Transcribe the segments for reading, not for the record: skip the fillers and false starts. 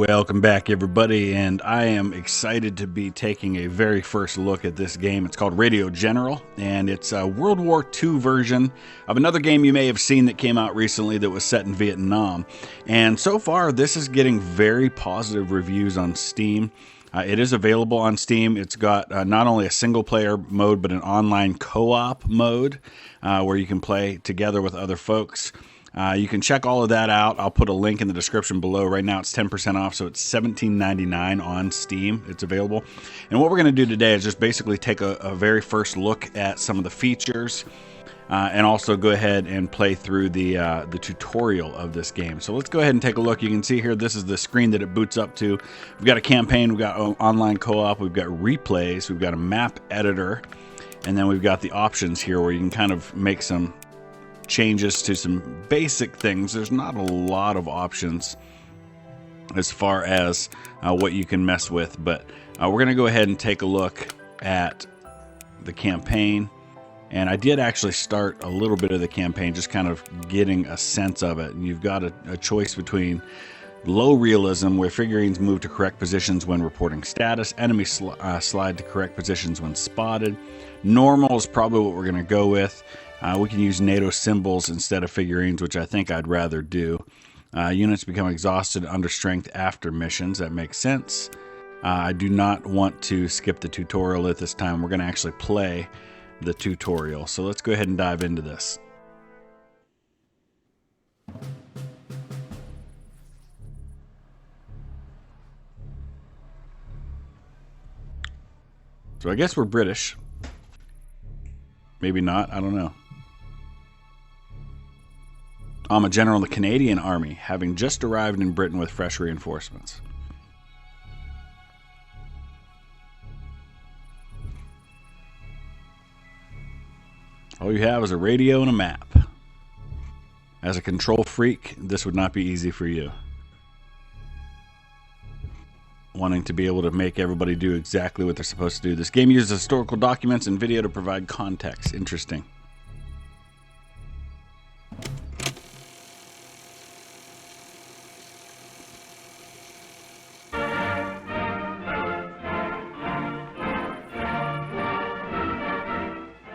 Welcome back, everybody, and I am excited to be taking a very first look at this game. It's called Radio General, and it's a World War II version of another game you may have seen that came out recently that was set in Vietnam. And so far, this is getting very positive reviews on Steam. It is available on Steam. It's got not only a single-player mode, but an online co-op mode where you can play together with other folks. You can check all of that out. I'll put a link in the description below. Right now it's 10% off, so it's $17.99 on Steam. It's available. And what we're going to do today is just basically take a very first look at some of the features and also go ahead and play through the tutorial of this game. So let's go ahead and take a look. You can see here, this is the screen that it boots up to. We've got a campaign, we've got online co-op, we've got replays, we've got a map editor, and then we've got the options here where you can kind of make some changes to some basic things. There's not a lot of options as far as what you can mess with, but we're going to go ahead and take a look at the campaign. And I did actually start a little bit of the campaign, just kind of getting a sense of it. And you've got a choice between low realism, where figurines move to correct positions when reporting status, enemies slide to correct positions when spotted. Normal is probably what we're going to go with. We can use NATO symbols instead of figurines, which I think I'd rather do. Units become exhausted under strength after missions. That makes sense. I do not want to skip the tutorial at this time. We're going to actually play the tutorial. So let's go ahead and dive into this. So I guess we're British. Maybe not. I don't know. I'm a general in the Canadian Army, having just arrived in Britain with fresh reinforcements. All you have is a radio and a map. As a control freak, this would not be easy for you. Wanting to be able to make everybody do exactly what they're supposed to do. This game uses historical documents and video to provide context. Interesting.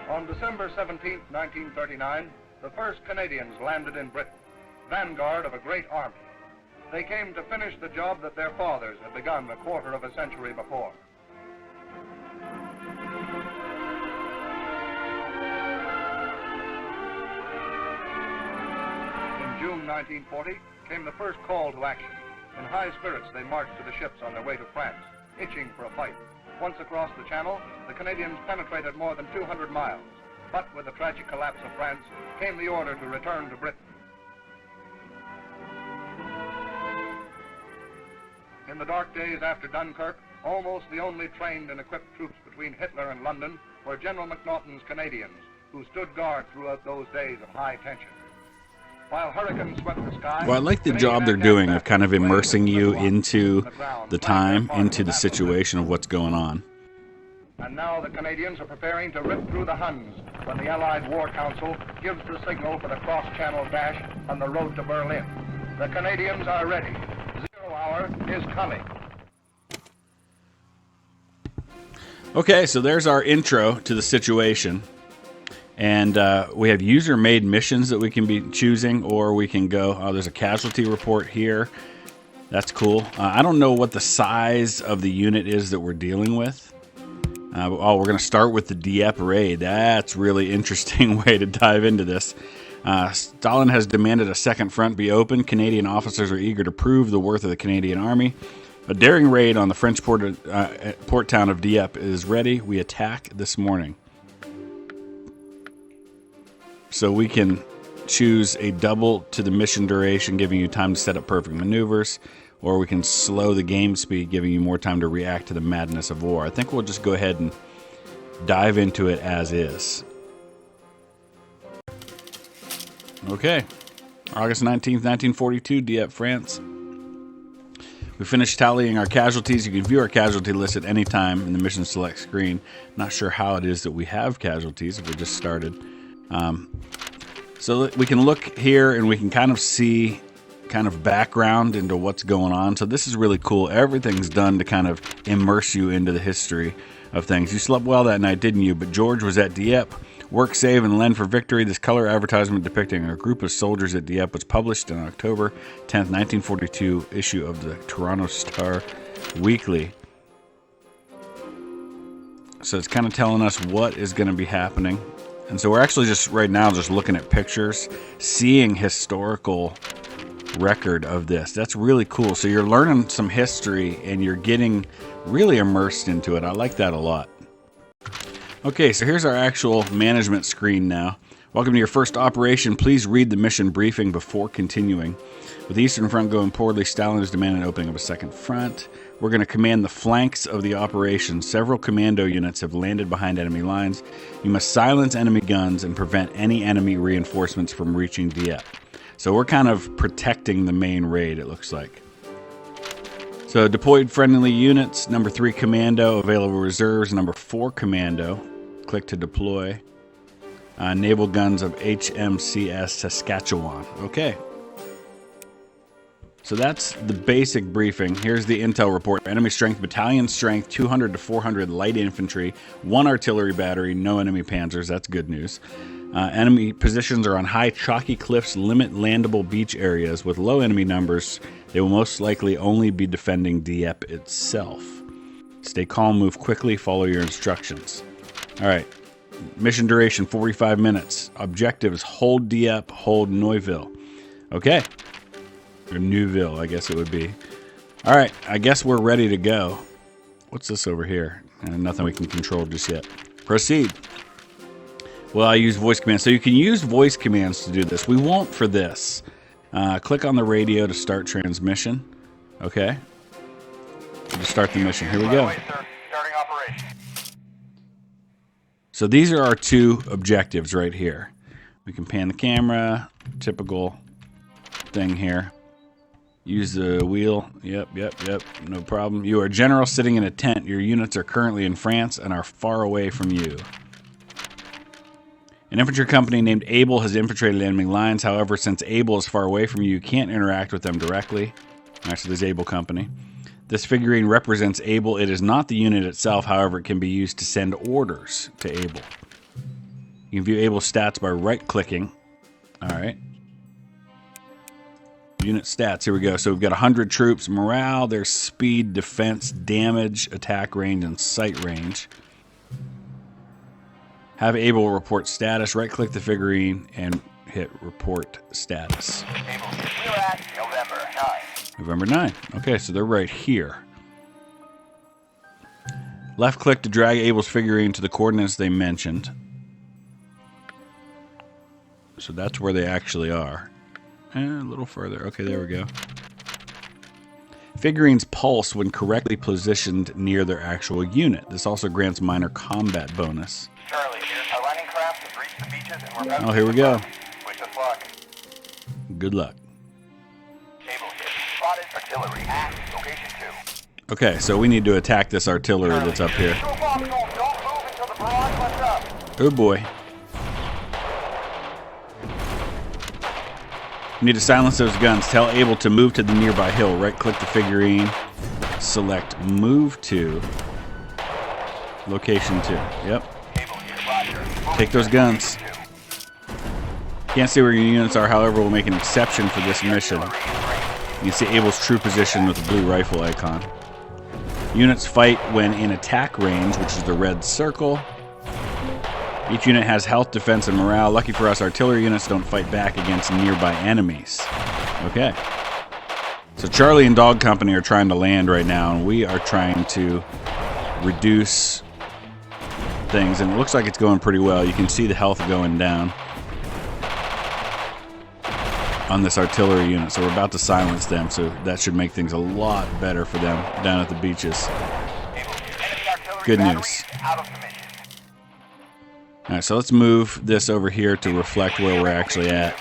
On December 17, 1939, the first Canadians landed in Britain, vanguard of a great army. They came to finish the job that their fathers had begun a quarter of a century before. In June 1940 came the first call to action. In high spirits, they marched to the ships on their way to France, itching for a fight. Once across the Channel, the Canadians penetrated more than 200 miles. But with the tragic collapse of France came the order to return to Britain. In the dark days after Dunkirk, almost the only trained and equipped troops between Hitler and London were General MacNaughton's Canadians, who stood guard throughout those days of high tension. While hurricanes swept the sky, well, I like the job they're doing of kind of immersing you into the time, into the situation of what's going on. And now the Canadians are preparing to rip through the Huns when the Allied War Council gives the signal for the cross-channel dash on the road to Berlin. The Canadians are ready. Zero hour is coming. Okay, so there's our intro to the situation. And we have user-made missions that we can be choosing, or we can go, oh, there's a casualty report here. That's cool. I don't know what the size of the unit is that we're dealing with. Oh, we're going to start with the Dieppe raid. That's really interesting way to dive into this. Stalin has demanded a second front be opened. Canadian officers are eager to prove the worth of the Canadian Army. A daring raid on the French port town of Dieppe is ready. We attack this morning. So we can choose a double to the mission duration, giving you time to set up perfect maneuvers, or we can slow the game speed, giving you more time to react to the madness of war. I think we'll just go ahead and dive into it as is. Okay, August 19th, 1942, Dieppe, France. We finished tallying our casualties. You can view our casualty list at any time in the mission select screen. Not sure how it is that we have casualties if we just started. So we can look here and we can kind of see kind of background into what's going on. So this is really cool. Everything's done to kind of immerse you into the history of things. You slept well that night, didn't you? But George was at Dieppe. Work, save, and lend for victory. This color advertisement depicting a group of soldiers at Dieppe was published in October 10th, 1942 issue of the Toronto Star Weekly. So it's kind of telling us what is going to be happening. And so we're actually just right now just looking at pictures, seeing historical record of this. That's really cool. So you're learning some history and you're getting really immersed into it. I like that a lot. Okay, so here's our actual management screen now. Welcome to your first operation. Please read the mission briefing before continuing. With the Eastern Front going poorly, Stalin is demanding opening of a second front. We're going to command the flanks of the operation. Several commando units have landed behind enemy lines. You must silence enemy guns and prevent any enemy reinforcements from reaching Dieppe. So we're kind of protecting the main raid, it looks like. So deployed friendly units, number 3 commando, available reserves, number 4 commando. Click to deploy. Naval guns of HMCS Saskatchewan. Okay. So that's the basic briefing. Here's the intel report. Enemy strength, battalion strength, 200 to 400 light infantry, 1 artillery battery, no enemy panzers. That's good news. Enemy positions are on high chalky cliffs, limit landable beach areas. With low enemy numbers, they will most likely only be defending Dieppe itself. Stay calm, move quickly, follow your instructions. All right. Mission duration, 45 minutes. Objectives, hold Dieppe, hold Neuville. Okay. Or Neuville, I guess it would be. All right, I guess we're ready to go. What's this over here? Nothing we can control just yet. Proceed. Well, I use voice commands. So you can use voice commands to do this. We won't for this. Click on the radio to start transmission. Okay. To start the mission. Here we go. Starting operation. So these are our 2 objectives right here. We can pan the camera. Typical thing here. Use the wheel. Yep. No problem. You are general sitting in a tent. Your units are currently in France and are far away from you. An infantry company named Able has infiltrated enemy lines. However, since Able is far away from you, you can't interact with them directly. Actually, there's Able Company. This figurine represents Able. It is not the unit itself. However, it can be used to send orders to Able. You can view Able's stats by right-clicking. All right. Unit stats, here we go. So we've got 100 troops, morale, there's speed, defense, damage, attack range, and sight range. Have Able report status, right-click the figurine, and hit report status. We're at November 9. November 9. Okay, so they're right here. Left-click to drag Able's figurine to the coordinates they mentioned. So that's where they actually are. A little further. Okay, there we go. Figurines pulse when correctly positioned near their actual unit. This also grants minor combat bonus. Charlie, here's our landing craft to reach the beaches and we're about Oh, here we go. Wish us luck. Good luck. Cable hit. Spotted artillery at location 2. Okay, so we need to attack this artillery that's up here. Don't move until the barrage lets up. Oh boy. You need to silence those guns. Tell Able to move to the nearby hill. Right-click the figurine. Select Move to Location 2. Yep. Take those guns. Can't see where your units are, however, we'll make an exception for this mission. You can see Able's true position with the blue rifle icon. Units fight when in attack range, which is the red circle. Each unit has health, defense, and morale. Lucky for us, artillery units don't fight back against nearby enemies. Okay. So Charlie and Dog Company are trying to land right now, and we are trying to reduce things, and it looks like it's going pretty well. You can see the health going down on this artillery unit, so we're about to silence them, so that should make things a lot better for them down at the beaches. Good news. Alright, so let's move this over here to reflect where we're actually at.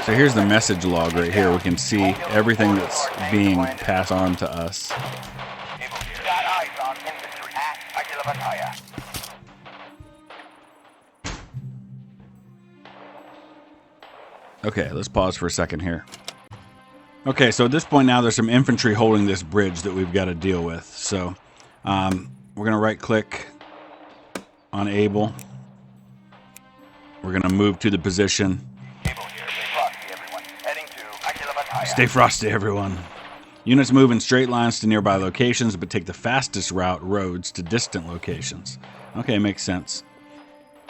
So here's the message log right here. We can see everything that's being passed on to us. Okay, let's pause for a second here. Okay, so at this point now there's some infantry holding this bridge that we've got to deal with. So we're going to right-click on Able. We're going to move to the position. Able here. Stay frosty, everyone. Heading to Stay frosty, everyone. Units move in straight lines to nearby locations, but take the fastest roads to distant locations. Okay, makes sense.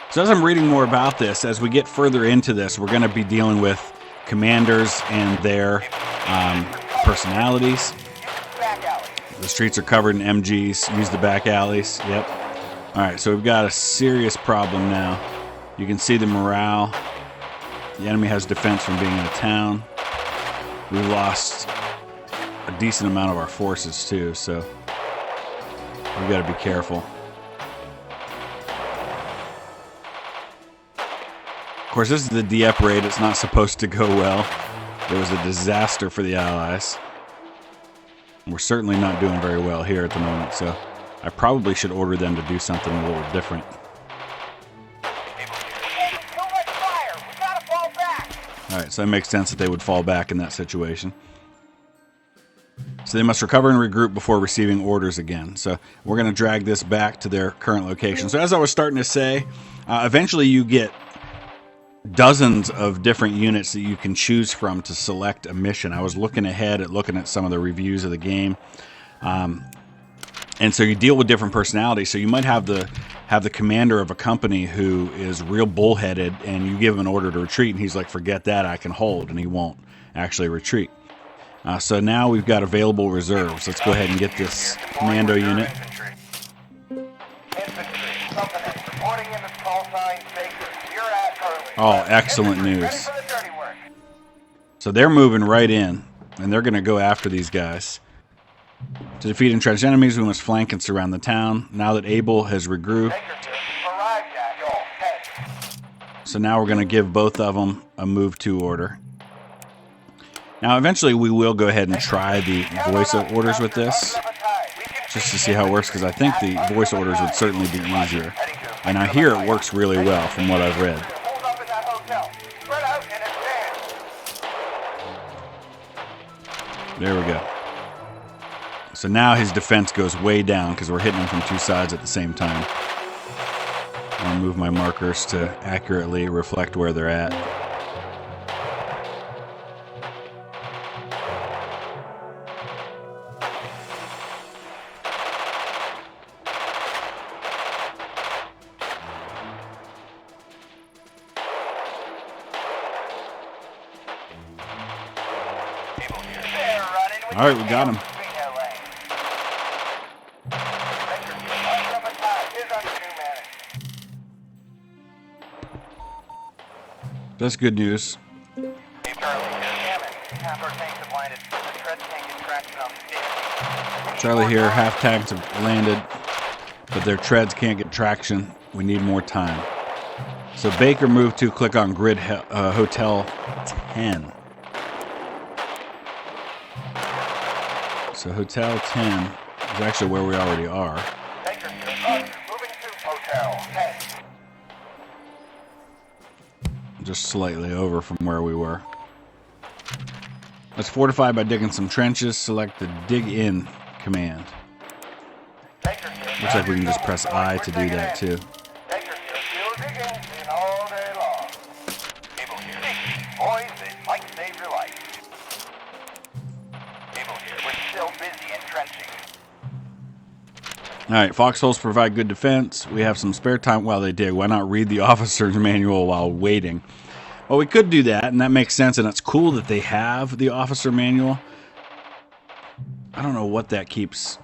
So as I'm reading more about this, as we get further into this, we're going to be dealing with commanders and their personalities. The streets are covered in MGs. Use the back alleys. Yep. All right, so we've got a serious problem now. You can see the morale. The enemy has defense from being in a town. We've lost a decent amount of our forces too, so we've got to be careful. Of course, this is the Dieppe raid. It's not supposed to go well. It was a disaster for the Allies. We're certainly not doing very well here at the moment, so I probably should order them to do something a little different. Alright, so that makes sense that they would fall back in that situation. So they must recover and regroup before receiving orders again. So we're going to drag this back to their current location. So as I was starting to say, eventually you get dozens of different units that you can choose from to select a mission. I was looking ahead at looking at some of the reviews of the game. And so you deal with different personalities. So you might have the commander of a company who is real bullheaded, and you give him an order to retreat, and he's like, forget that, I can hold, and he won't actually retreat. So now we've got available reserves. Let's go ahead and get this commando unit. Oh, excellent news. So they're moving right in, and they're going to go after these guys. To defeat entrenched enemies, we must flank and surround the town. Now that Able has regrouped. So now we're going to give both of them a move to order. Now eventually we will go ahead and try the voice orders with this, just to see how it works, because I think the voice orders would certainly be easier. And I hear it works really well from what I've read. There we go. So now his defense goes way down because we're hitting him from two sides at the same time. I'll move my markers to accurately reflect where they're at. All right, we got him. That's good news. Charlie here, half tanks have landed, but their treads can't get traction. We need more time. So Baker moved to click on grid Hotel 10. So Hotel 10 is actually where we already are. Moving to Hotel 10. Just slightly over from where we were. Let's fortify by digging some trenches. Select the dig in command. Looks like we can just press I to do that too. Alright, foxholes provide good defense. We have some spare time while they dig. Why not read the officer's manual while waiting? Well, we could do that, and that makes sense, and it's cool that they have the officer manual. I don't know what that keeps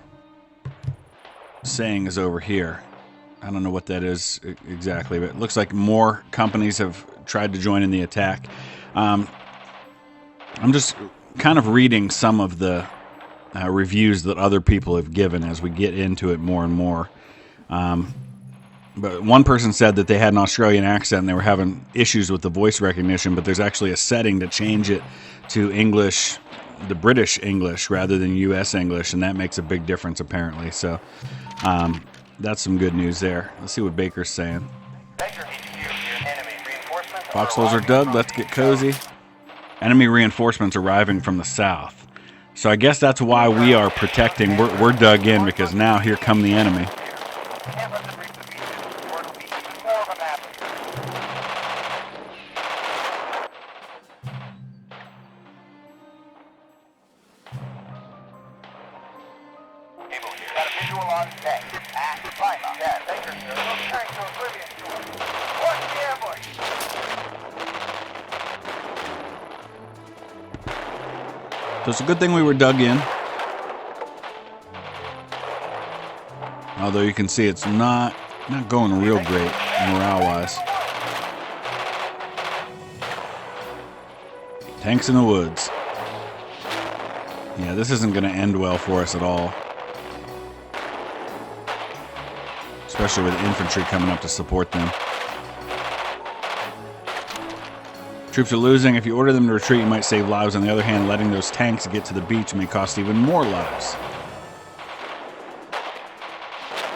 saying is over here. I don't know what that is exactly, but it looks like more companies have tried to join in the attack. I'm just kind of reading some of the reviews that other people have given as we get into it more and more. But one person said that they had an Australian accent and they were having issues with the voice recognition, but there's actually a setting to change it to English, the British English rather than US English, and that makes a big difference apparently. So that's some good news there. Let's see what Baker's saying. Foxholes are dug. Let's get cozy. Enemy reinforcements arriving from the south. So I guess that's why we are protecting. We're dug in because now here come the enemy. Can't let them reach the beaches, or it'll be even more of a massacre. Able here. Got a visual on deck. Fine. Yeah, Baker, sir. We'll turn to oblivion to him. Watch the ambush. So it's a good thing we were dug in. Although you can see it's not going real great morale-wise. Tanks in the woods. Yeah, this isn't going to end well for us at all. Especially with infantry coming up to support them. Troops are losing. If you order them to retreat, you might save lives. On the other hand, letting those tanks get to the beach may cost even more lives.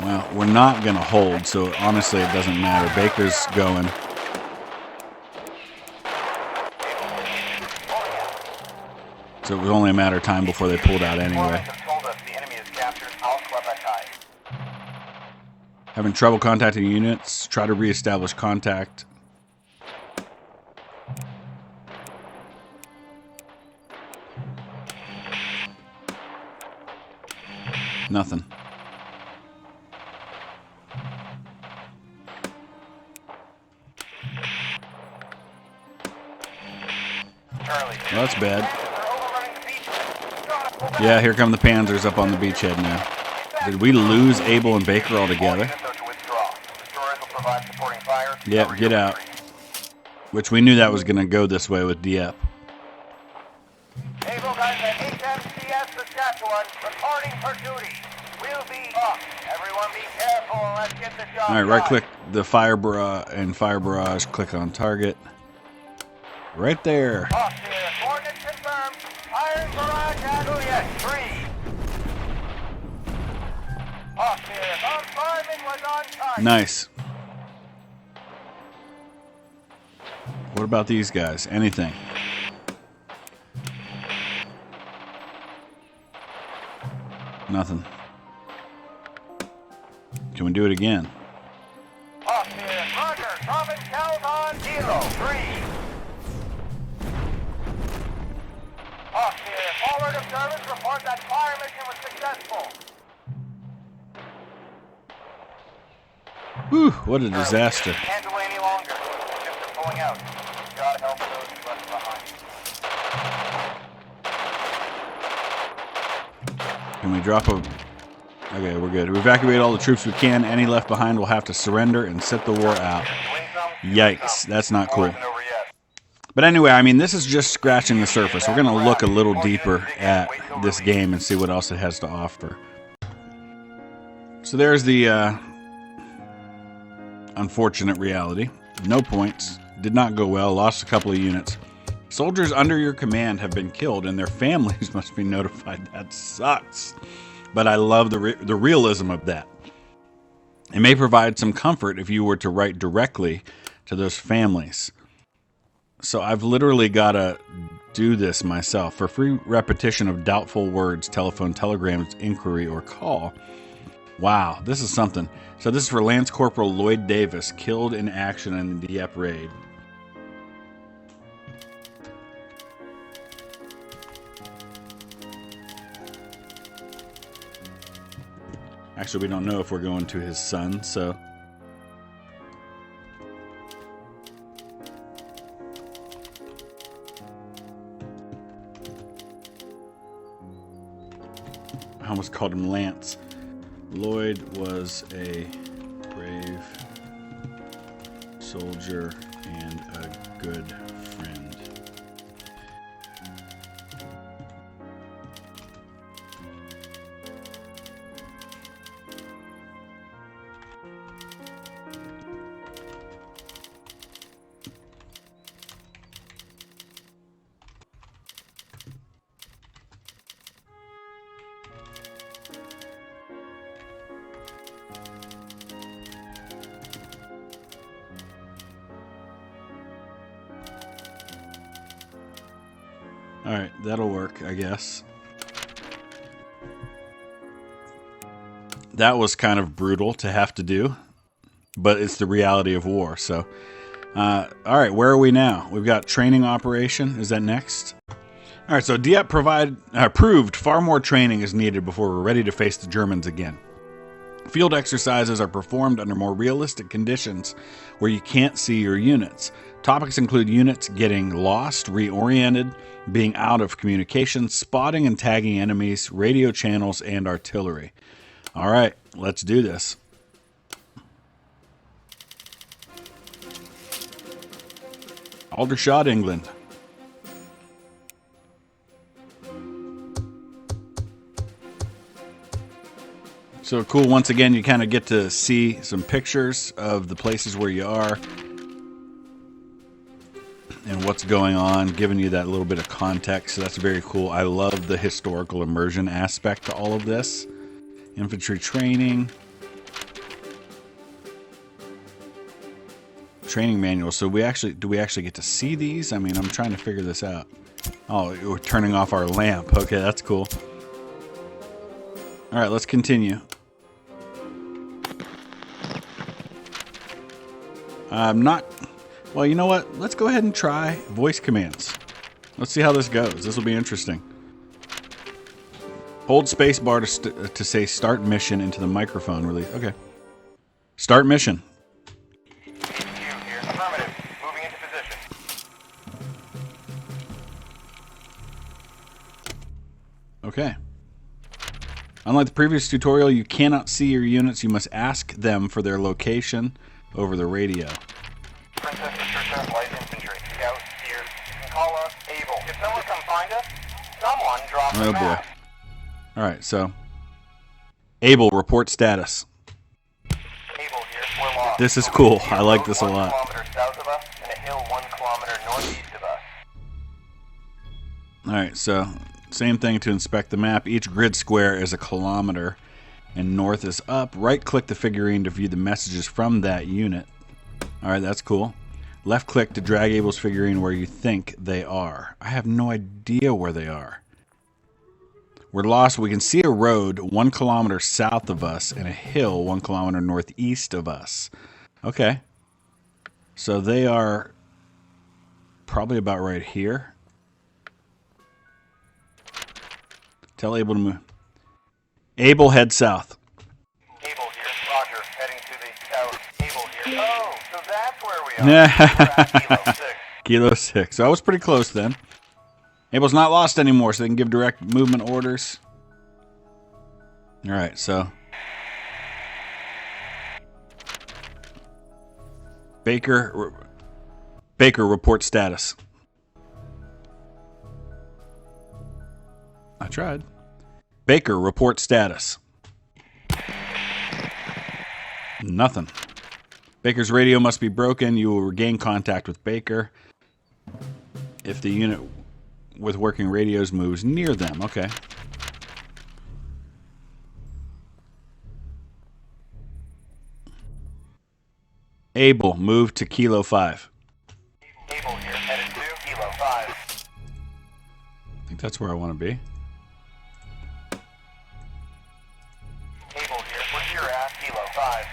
Well, we're not going to hold, so honestly it doesn't matter. Baker's going. So it was only a matter of time before they pulled out anyway. Having trouble contacting units, try to reestablish contact. Nothing. Well, that's bad. Yeah, here come the Panzers up on the beachhead now. Did we lose Able and Baker altogether? Yep, get out. Which we knew that was going to go this way with Dieppe. Able guys at HMCS Saskatchewan reporting for duty. We'll be up. Everyone be careful and let's get the job. Alright, right click the fire barrage, click on target. Right there. Off here, coordinates confirmed. Firing barrage at Juliet 3. Off here, bombardment was on target. Nice. What about these guys? Anything? Nothing. Can we do it again? Off here, Roger. Dropping shells on Kilo 3. Off here, forward of service report that fire mission was successful. Whew, what a disaster. Can't delay any longer. Ships are pulling out. Gotta help those left behind. Can we drop a... Okay, we're good. We evacuate all the troops we can. Any left behind will have to surrender and sit the war out. Yikes, that's not cool. But anyway, I mean, this is just scratching the surface. We're going to look a little deeper at this game and see what else it has to offer. So there's the unfortunate reality. No points. Did not go well. Lost a couple of units. Soldiers under your command have been killed and their families must be notified. That sucks. But I love the realism of that. It may provide some comfort if you were to write directly to those families. So I've literally got to do this myself. For free repetition of doubtful words, telephone, telegrams, inquiry, or call. Wow, this is something. So this is for Lance Corporal Lloyd Davis, killed in action in the Dieppe raid. Actually, we don't know if we're going to his son, so... I almost called him Lance. Lloyd was a brave soldier and a good friend. Alright, that'll work, I guess. That was kind of brutal to have to do, but it's the reality of war, so... Alright, where are we now? We've got training operation. Is that next? Alright, so Dieppe proved far more training is needed before we're ready to face the Germans again. Field exercises are performed under more realistic conditions where you can't see your units. Topics include units getting lost, reoriented, being out of communication, spotting and tagging enemies, radio channels, and artillery. Alright, let's do this. Aldershot, England. So cool, once again, you kind of get to see some pictures of the places where you are and what's going on, giving you that little bit of context. So that's very cool. I love the historical immersion aspect to all of this. Infantry training. Training manual. So do we actually get to see these? I mean, I'm trying to figure this out. Oh, we're turning off our lamp. Okay, that's cool. All right, let's continue. Well, you know what? Let's go ahead and try voice commands. Let's see how this goes. This will be interesting. Hold space bar to say start mission into the microphone release. Okay. Start mission. Affirmative. Moving into position. Okay. Unlike the previous tutorial, you cannot see your units. You must ask them for their location over the radio. Princess Patricia, Light Infantry. Scout here. You can call us Able. If someone come find us, someone drop Oh the boy. map. Alright, so. Able, report status. Able here. We're lost. This is cool. I like this a lot. 1 kilometer south of us and a hill 1 kilometer northeast of us. Alright, so same thing to inspect the map. Each grid square is a kilometer and north is up. Right click the figurine to view the messages from that unit. Alright, that's cool. Left click to drag Able's figurine where you think they are. I have no idea where they are. We're lost. We can see a road 1 kilometer south of us and a hill 1 kilometer northeast of us. Okay. So they are probably about right here. Tell Able to move. Able, head south. Able here. Roger. Heading to the south. Able here. Oh, so that's where we are. We're at Kilo 6. Kilo 6. So I was pretty close then. Able's not lost anymore, so they can give direct movement orders. Alright, so. Baker, report status. I tried. Baker, report status. Nothing. Baker's radio must be broken. You will regain contact with Baker if the unit with working radios moves near them. Okay. Able, move to Kilo 5. Able here. Headed to Kilo 5. I think that's where I want to be. Able here. Where you're at Kilo 5.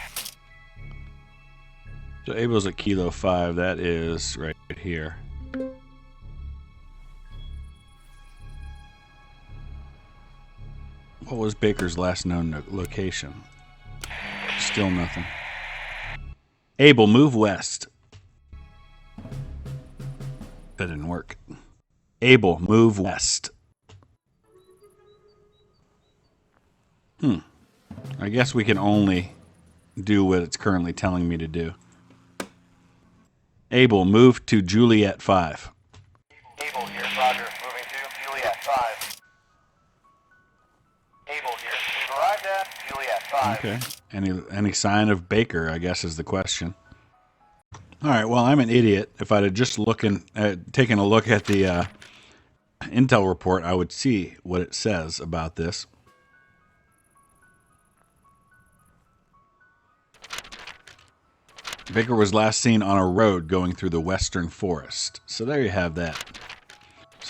So Able's at Kilo 5. That is right here. What was Baker's last known location? Still nothing. Able, move west. That didn't work. Able, move west. I guess we can only do what it's currently telling me to do. Able, move to Juliet 5. Able here. Roger. Moving to Juliet 5. Able here. We've arrived at Juliet 5. Okay. Any sign of Baker, I guess, is the question. All right, well, I'm an idiot. If I'd have just taken a look at the intel report, I would see what it says about this. Baker was last seen on a road going through the western forest. So there you have that.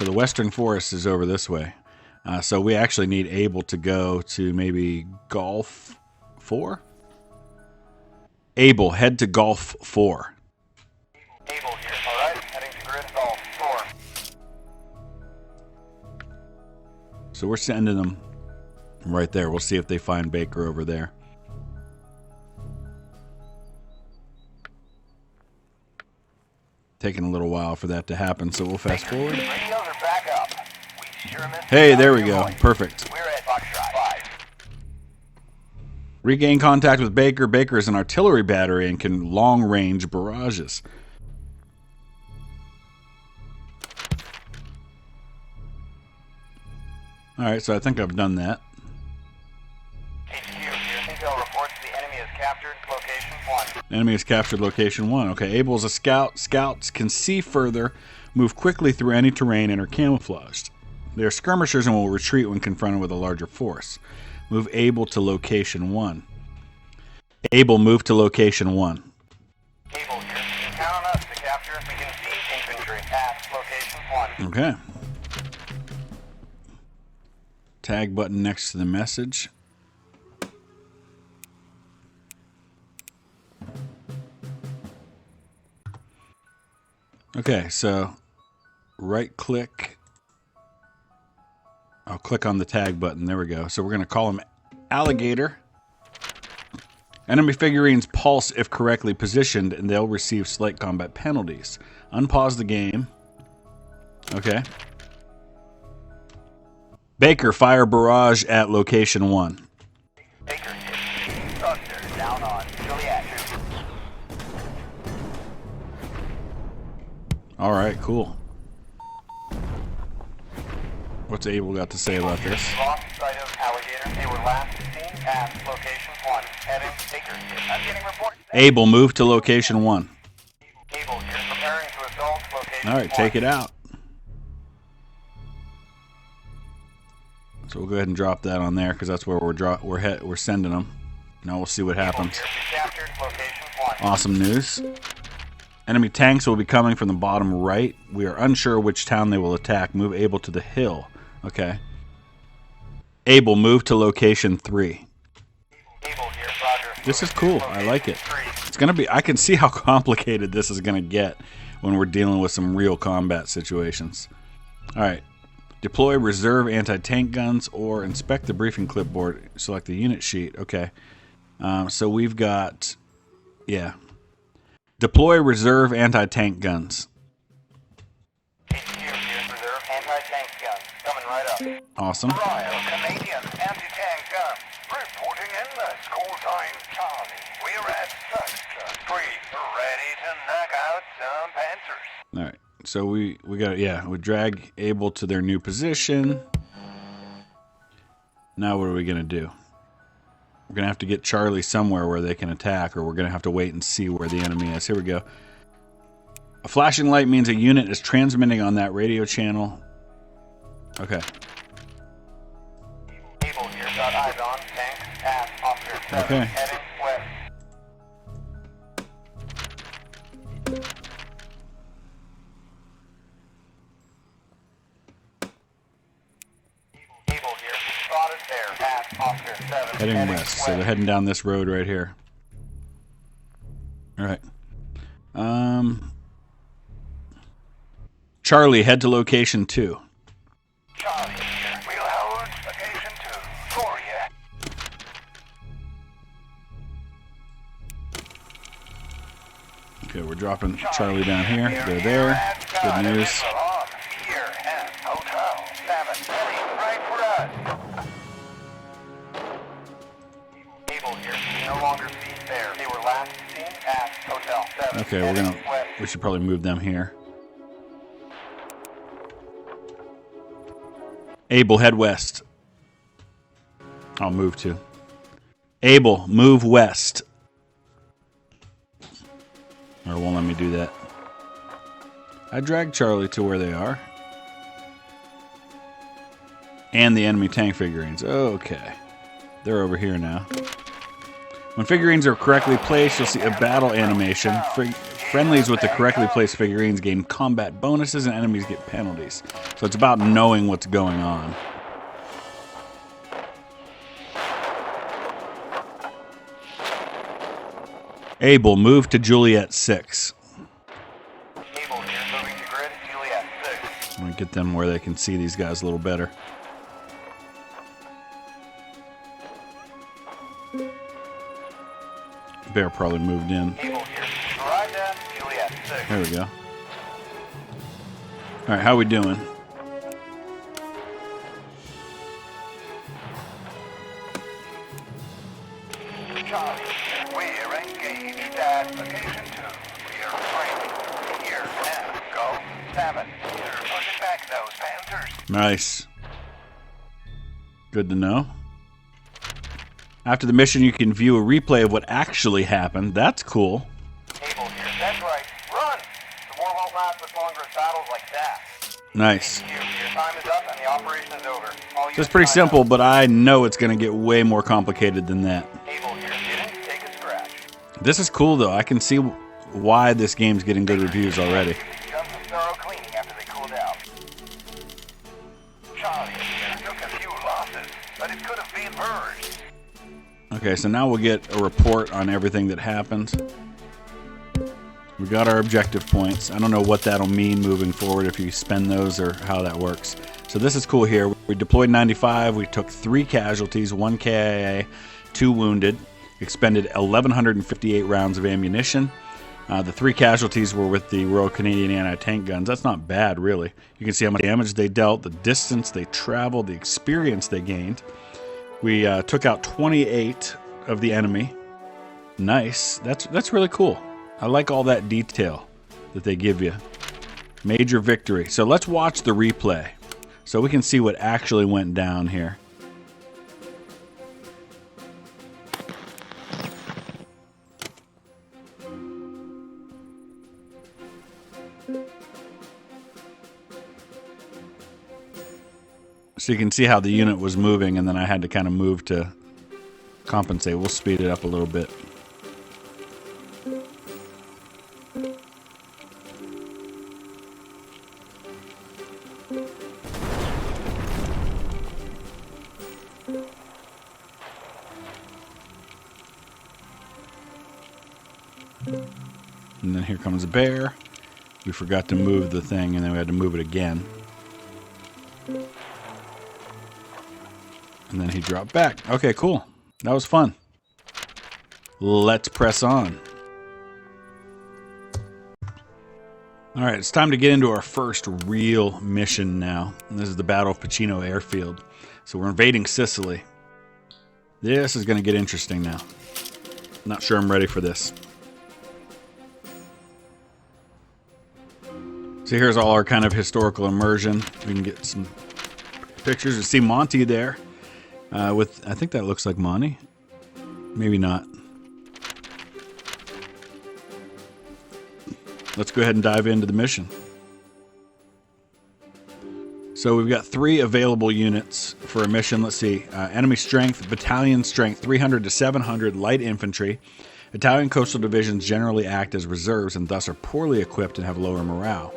So the Western Forest is over this way. So we actually need Able to go to maybe Gulf 4? Able, head to Gulf 4. Able here. All right, heading to grid Gulf 4. So we're sending them right there. We'll see if they find Baker over there. Taking a little while for that to happen, so we'll fast forward. Radios are back up. We sure missed Hey, there we go. Perfect. We're at Foxtrot 5. Regain contact with Baker. Baker is an artillery battery and can long-range barrages. Alright, so I think I've done that. HQ, your intel reports the enemy has captured location 1. Enemy has captured location 1. Okay, Able is a scout. Scouts can see further, move quickly through any terrain, and are camouflaged. They are skirmishers and will retreat when confronted with a larger force. Move Able to location 1. Able, move to location 1. Able here. Count on us to capture. We can see infantry at location 1. Okay. Tag button next to the message. Okay, so right click. I'll click on the tag button. There we go. So we're going to call him Alligator. Enemy figurines pulse if correctly positioned, and they'll receive slight combat penalties. Unpause the game. Okay. Baker, fire barrage at location 1. Baker hit. Thunder down on Juliet. All right, cool. What's Able got to say about this? Lost sight of Alligator. They were last seen at location 1. Heading Baker hit. I'm getting reports. Able, move to location 1. Able here. Preparing to assault location 1. All right, take it out. So we'll go ahead and drop that on there because that's where we're sending them. Now we'll see what happens. Awesome news. Enemy tanks will be coming from the bottom right. We are unsure which town they will attack. Move Able to the hill. Okay. Able, move to location 3. This is cool. I like it. It's gonna be. I can see how complicated this is gonna get when we're dealing with some real combat situations. All right. Deploy reserve anti-tank guns or inspect the briefing clipboard. Select the unit sheet. Okay. So we've got, yeah. Deploy reserve anti-tank guns. Reserve anti-tank guns. Coming right up. Awesome. Royal Canadian anti-tank gun. Reporting in the call sign Charlie. We're at Sicily. Ready to knock out some Panthers. All right. So we got, yeah, we drag Able to their new position. Now what are we going to do? We're going to have to get Charlie somewhere where they can attack, or we're going to have to wait and see where the enemy is. Here we go. A flashing light means a unit is transmitting on that radio channel. Okay. Able here. Got eyes on tank. Pass. Officer 7. Okay. Heading west. Heading west, so they're heading down this road right here. All right. Charlie, head to location 2. Charlie, we'll hold location 2 for you. Okay, we're dropping Charlie down here. They're there. Good news. Here at Hotel 7. Heading right for us. Able here. No longer seen there. They were last seen at Hotel 7. Okay, we should probably move them here. Able, head west. I'll move to. Able, move west. Or it won't let me do that. I dragged Charlie to where they are. And the enemy tank figurines. Okay. They're over here now. When figurines are correctly placed, you'll see a battle animation. Friendlies with the correctly placed figurines gain combat bonuses and enemies get penalties. So it's about knowing what's going on. Able, move to Juliet 6. Able here, moving to grid, Juliet 6. I'm going to get them where they can see these guys a little better. Bear probably moved in. Able here, Roger, Juliet 6. There we go. All right, how we doing? Charlie, we're engaged at location 2. We're training. Here, now, go. 7. You're pushing back those Panthers. Nice. Good to know. After the mission, you can view a replay of what actually happened. That's cool. Able here, that's right. Run! The war won't last much longer in battles like that. Nice. Your time is up and the operation is over. So it's pretty simple, but I know it's going to get way more complicated than that. Able here, didn't take a scratch. This is cool, though. I can see why this game's getting good reviews already. Just some thorough cleaning after they cooled out. Charlie here took a few losses, but it could have been worse. Okay, so now we'll get a report on everything that happened. We got our objective points. I don't know what that'll mean moving forward, if you spend those or how that works. So this is cool here. We deployed 95. We took 3 casualties, 1 KIA, 2 wounded. Expended 1,158 rounds of ammunition. The 3 casualties were with the Royal Canadian anti-tank guns. That's not bad, really. You can see how much damage they dealt, the distance they traveled, the experience they gained. We took out 28 of the enemy. Nice. That's really cool. I like all that detail that they give you. Major victory. So let's watch the replay so we can see what actually went down here. So you can see how the unit was moving, and then I had to kind of move to compensate. We'll speed it up a little bit. And then here comes a bear. We forgot to move the thing, and then we had to move it again. And then he dropped back. Okay, cool. That was fun. Let's press on. All right, it's time to get into our first real mission now. And this is the Battle of Pacino Airfield. So we're invading Sicily. This is going to get interesting now. Not sure I'm ready for this. So here's all our kind of historical immersion. We can get some pictures. You see Monty there. With, I think that looks like Monty. Maybe not. Let's go ahead and dive into the mission. So we've got 3 available units for a mission. Let's see. Enemy strength, battalion strength 300 to 700 light infantry. Italian coastal divisions generally act as reserves and thus are poorly equipped and have lower morale.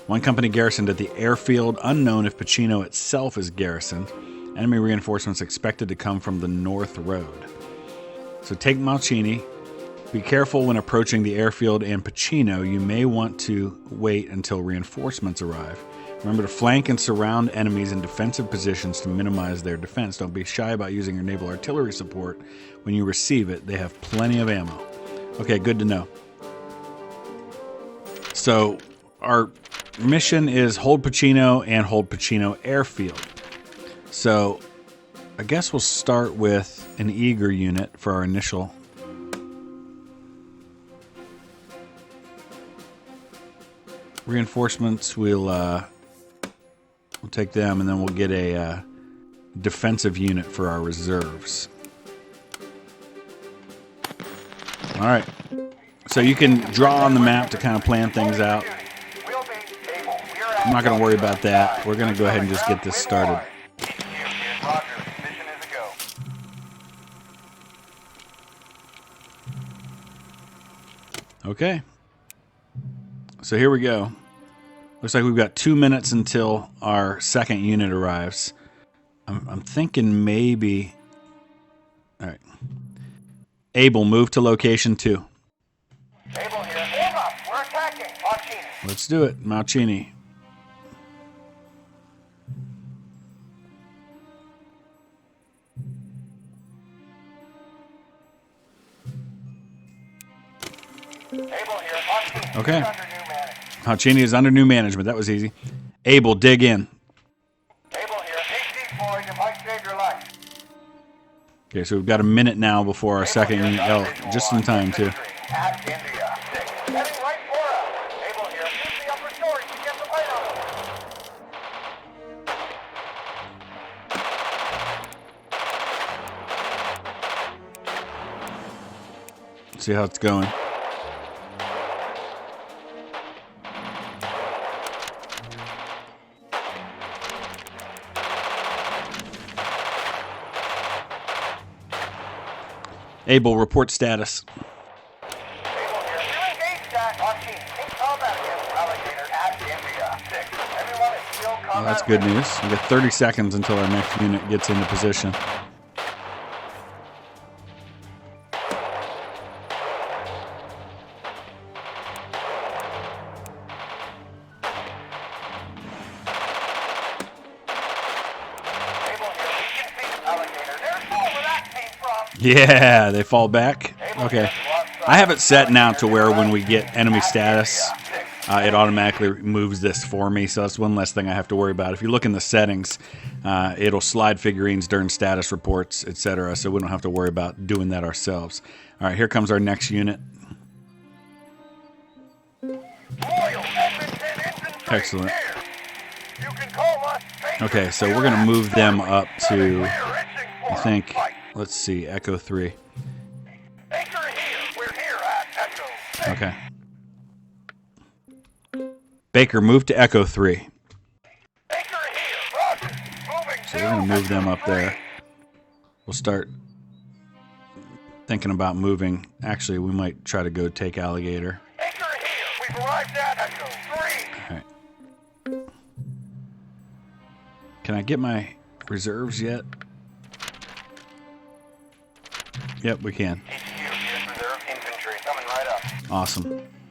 1 company garrisoned at the airfield, unknown if Pacino itself is garrisoned. Enemy reinforcements expected to come from the North Road. So take Malcini. Be careful when approaching the airfield and Pacino. You may want to wait until reinforcements arrive. Remember to flank and surround enemies in defensive positions to minimize their defense. Don't be shy about using your naval artillery support. When you receive it, they have plenty of ammo. Okay, good to know. So our mission is hold Pacino and hold Pacino Airfield. So I guess we'll start with an eager unit for our initial. Reinforcements, we'll take them, and then we'll get a defensive unit for our reserves. All right. So you can draw on the map to kind of plan things out. I'm not going to worry about that. We're going to go ahead and just get this started. Okay. So here we go. Looks like we've got 2 minutes until our second unit arrives. I'm thinking maybe... All right. Able, move to location 2. Able here. Hold up. We're attacking. Marcini. Let's do it, Malcini. Able here. Marcini. Okay. Under new management. Malcini is under new management. That was easy. Able, dig in. Able here. Take boys. It might save your life. Okay, so we've got a minute now before our second unit. Oh, just in time, too. At India. 6. Heading right for us. Able here. Use the upper story to get the light on them. See how it's going. Able, report status. Able here. You're engaged at Marcini. In combat against alligator at India. 6. Everyone is still combat. Oh, that's good news. We got 30 seconds until our next unit gets into position. Yeah, they fall back. Okay. I have it set now to where when we get enemy status, it automatically moves this for me, so that's one less thing I have to worry about. If you look in the settings, it'll slide figurines during status reports, etc., so we don't have to worry about doing that ourselves. All right, here comes our next unit. Excellent. Okay, so we're going to move them up to, I think, let's see, Echo 3. Okay. Baker, move to Echo 3. So we're going to move them up there. We'll start thinking about moving. Actually, we might try to go take Alligator. We've arrived at Echo 3. All right. Can I get my reserves yet? Yep, we can. Infantry coming right up. Awesome.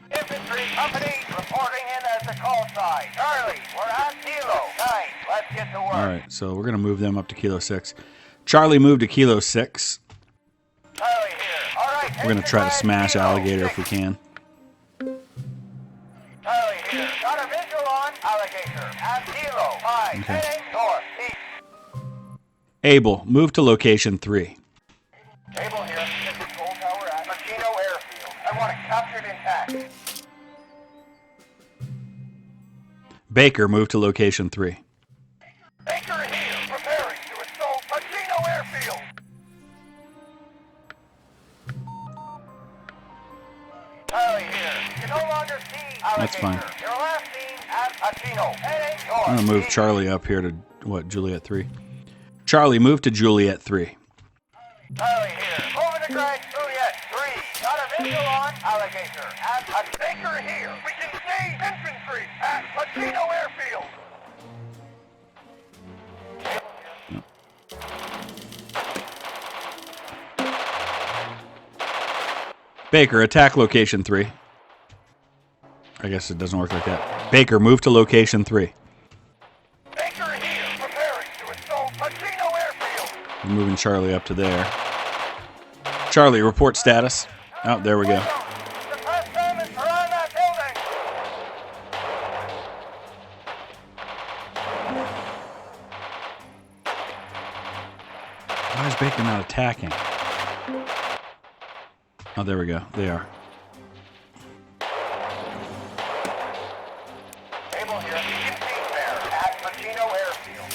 Infantry company reporting in as the call sign. Charlie, we're at Kilo 9. Let's get to work. All right, so we're going to move them up to Kilo 6. Charlie, move to Kilo 6. Charlie here. All right. We're going to try to smash Alligator if we can. Charlie here. Got a visual on Alligator at Kilo 5. Okay. Heading north east. Able, move to location 3. Able here. Hit the control tower at Machino Airfield. I want it captured intact. Baker, move to location 3. Baker here. Preparing to assault Machino Airfield. Charlie here. You no longer see Alligator. That's fine. Your last seen at Machino. Heading north. I'm going to move east. Charlie up here to, what, Juliet 3? Charlie, move to Juliet 3. Charlie here. Over to Greg, Juliet 3. Got a visual on Alligator at Baker here. We can see infantry at Machino Airfield. Baker, attack location 3. I guess it doesn't work like that. Baker, move to location 3. Baker here. Preparing to assault Machino Airfield. We're moving Charlie up to there. Charlie, report status. Oh, there we go. The press diamonds are on that building. Why is Baker not attacking? Oh, there we go. They are. Able here. You can see there at Machino Airfield.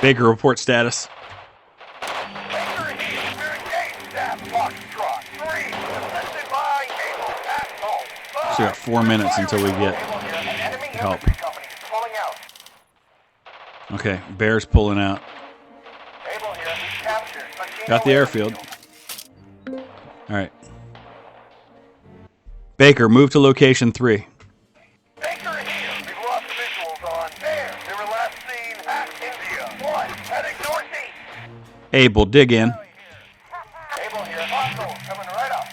Baker, report status. Baker here. We're engaged at Foxtrot 3. Assisted by Able at home. So we got 4 minutes until we get Able here. An enemy help. infantry company is pulling out. Okay, Bear's pulling out. Able here. We captured Machino Got the airfield. All right. Baker, move to location 3. Able, dig in. Able here. Hostile coming right up.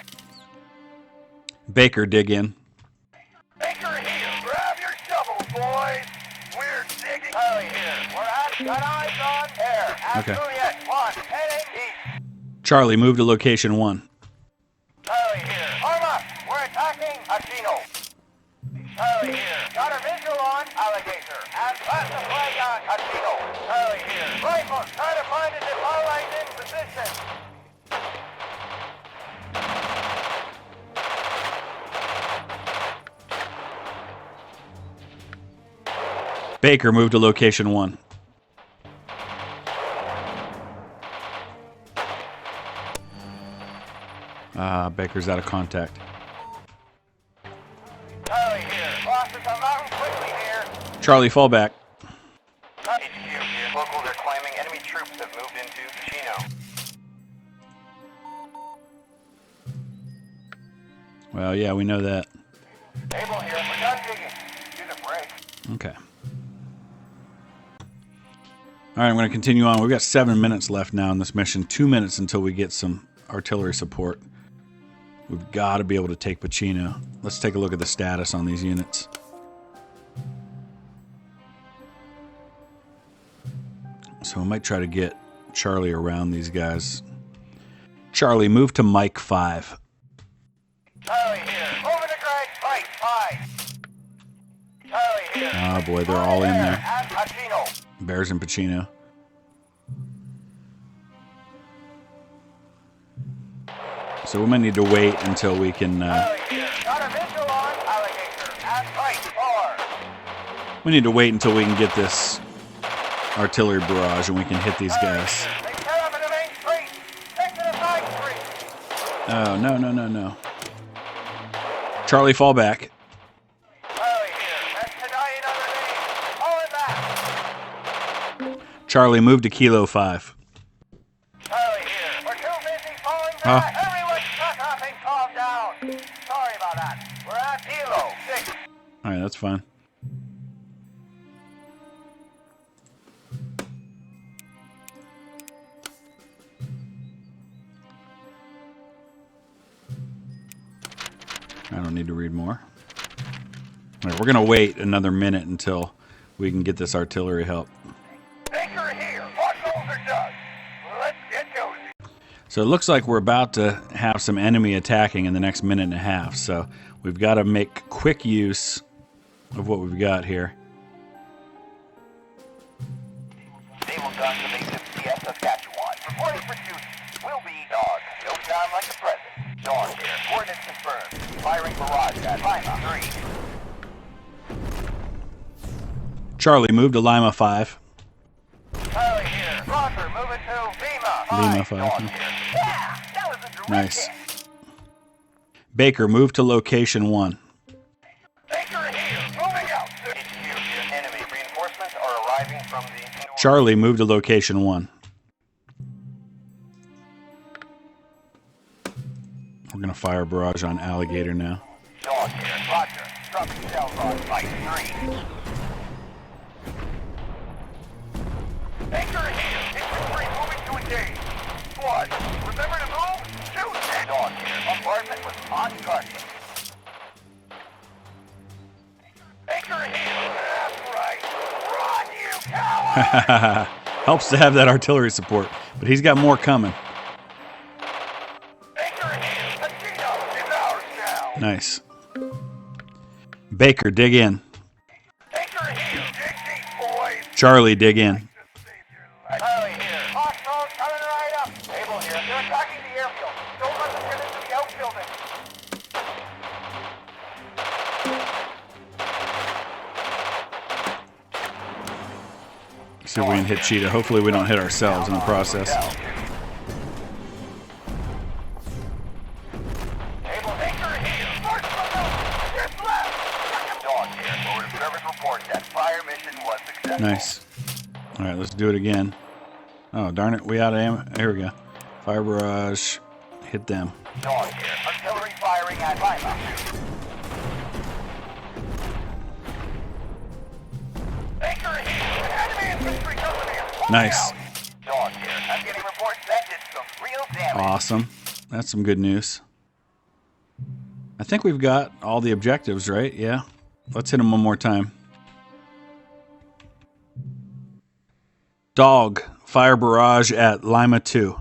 Baker, dig in. Baker here. Grab your shovels, boys. We're digging. Charlie here. We're at. Got eyes on air. At Okay. Juliet. 1. Heading east. Charlie, move to location 1. Charlie here. Arm up. We're attacking Aquino. Charlie here. Got a visual on Alligator. And plant the flag on Aquino. Charlie here. Rifle. Try to find a demoralizing position. Baker, move to location 1. Baker's out of contact. Charlie here. Crosses the mountain quickly here. Charlie, fall back. HQ here. Locals are claiming enemy troops have moved into Chino. Well, yeah, we know that. Able here. We're done digging. Use a break. Okay. All right, I'm going to continue on. We've got 7 minutes left now in this mission. 2 minutes until we get some artillery support. We've got to be able to take Pacino. Let's take a look at the status on these units. So we might try to get Charlie around these guys. Charlie, move to Mike 5. Charlie here. Moving to Greg. Fight. 5. Charlie here. Oh boy, they're all in there. And Aquino. Bears and Pacino. So we might need to wait until we can... Charlie here. Got a visual on Alligator. And fight. 4. we need to wait until we can get this artillery barrage and we can hit these guys. They tear up in the main street. Take to the side street. Oh, no, no, no, no. Charlie, fall back. Charlie here. That's tonight another name. Fall it back. Charlie, move to Kilo 5. Charlie here. We're too busy falling Huh? back. Everyone shut up and calm down. Sorry about that. We're at Kilo 6. All right, that's fine. I don't need to read more. All right, we're going to wait another minute until we can get this artillery help. Baker here. What goals are done? Let's get cozy. So it looks like we're about to have some enemy attacking in the next minute and a half. So we've got to make quick use of what we've got here. Naval guns to base of CS Saskatchewan. Reporting for duty. Will be dog. No time like the present. Dog here. Coordinates confirmed. Firing barrage at Lima 3. Charlie, move to Lima 5. Charlie here. Roger, moving to Lima 5. Lima 5. Dog here. Yeah, that was a direct Nice. hit. Baker, move to location 1. Baker here. Moving out. HQ here. Enemy reinforcements are arriving from the... Charlie, move to location 1. We're going to fire a barrage on Alligator now. Dog here. Roger. Dropping shells on Fight 3. Baker here. Infantry moving to engage. Squad, remember to move? Shoot! Dog here. Bombardment was on target. Baker here. That's right. Run, you coward! Helps to have that artillery support, but he's got more coming. Baker here. The Gino is ours now. Nice. Baker, dig in. Baker here. Dig deep, boys. Charlie, dig in. Charlie here. Hostiles coming right up. Able here. They're attacking the airfield. Don't let them get into the outbuilding. See if we can hit Cheetah. Hopefully we don't hit ourselves in the process. Able Baker here. First one, just left. Dog here. Forward observers report that fire mission was successful. Nice. All right, let's do it again. Oh, darn it. We out of ammo. Here we go. Fire barrage. Hit them. Dog here. Artillery firing at Lima. Baker here. Enemy infantry coming in. Nice. Dog here. I'm getting reports airfield damaged. Awesome. That's some good news. I think we've got all the objectives, right? Yeah. Let's hit them one more time. Dog, fire barrage at Lima 2.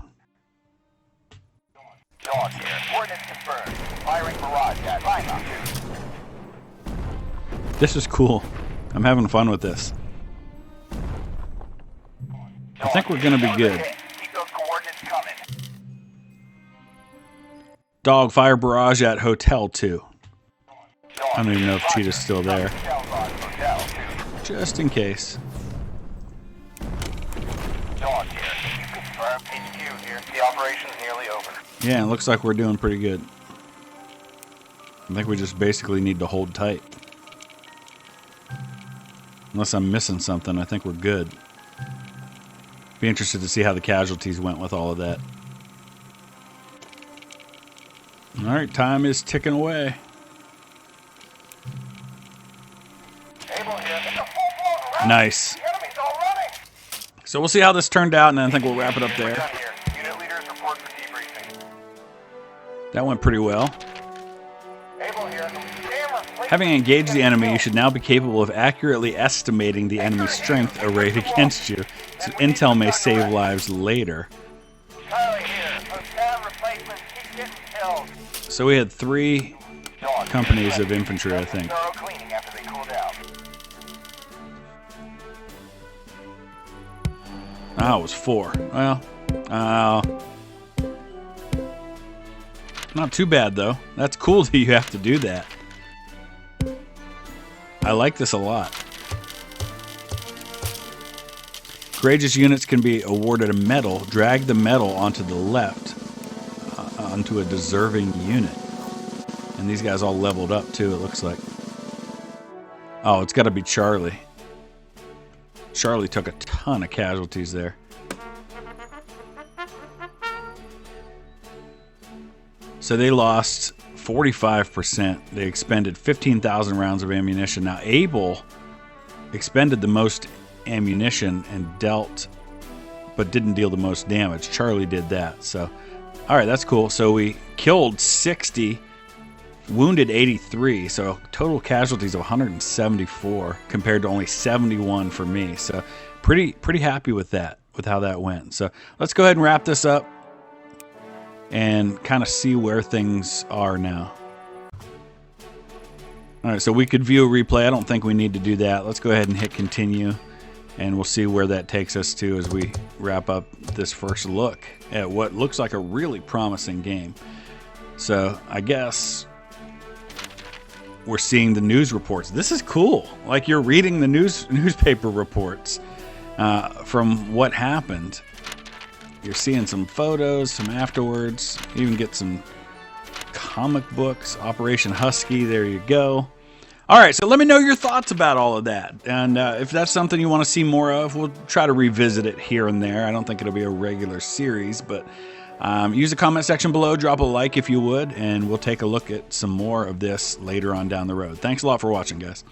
Dog here. Coordinates confirmed. Firing barrage at Lima 2. This is cool. I'm having fun with this. I think we're going to be good. Keep those coordinates coming. Dog, fire barrage at Hotel 2. Dog I don't even know if here. Cheetah's still there. Shells on Hotel 2. Just in case. Dog here. You confirm HQ here. The operation's nearly over. Yeah, it looks like we're doing pretty good. I think we just basically need to hold tight. Unless I'm missing something, I think we're good. Be interested to see how the casualties went with all of that. Alright, time is ticking away. Able here. It's a full-blown rout. Nice. The enemy's all running. So we'll see how this turned out, and then I think we'll wrap it up We're there. done here. Unit leaders report for debriefing. That went pretty well. Able here. Camera. Having engaged the enemy, you should now be capable of accurately estimating the enemy's strength arrayed against you, so intel may save lives later. Charlie here. Hotel replacements keep getting killed. So we had 3 Dog companies here. of infantry, I think. Thorough cleaning after they cool down. Oh, it was 4. Well, not too bad, though. That's cool that you have to do that. I like this a lot. Courageous units can be awarded a medal. Drag the medal onto the left, onto a deserving unit. And these guys all leveled up, too, it looks like. Oh, it's got to be Charlie. Charlie took a ton of casualties there. So they lost 45%. They expended 15,000 rounds of ammunition. Now, Able expended the most ammunition and dealt, but didn't deal the most damage. Charlie did that. So, all right, that's cool. So we killed 60, wounded 83. So total casualties of 174 compared to only 71 for me. So pretty happy with that, with how that went. So let's go ahead and wrap this up and kind of see where things are now. All right, so we could view a replay. I don't think we need to do that. Let's go ahead and hit continue, and we'll see where that takes us to as we wrap up this first look at what looks like a really promising game. So I guess we're seeing the news reports. This is cool. Like you're reading the newspaper reports from what happened. You're seeing some photos, some afterwards. You even get some comic books. Operation Husky, there you go. All right, so let me know your thoughts about all of that. And if that's something you want to see more of, we'll try to revisit it here and there. I don't think it'll be a regular series, but use the comment section below. Drop a like if you would, and we'll take a look at some more of this later on down the road. Thanks a lot for watching, guys.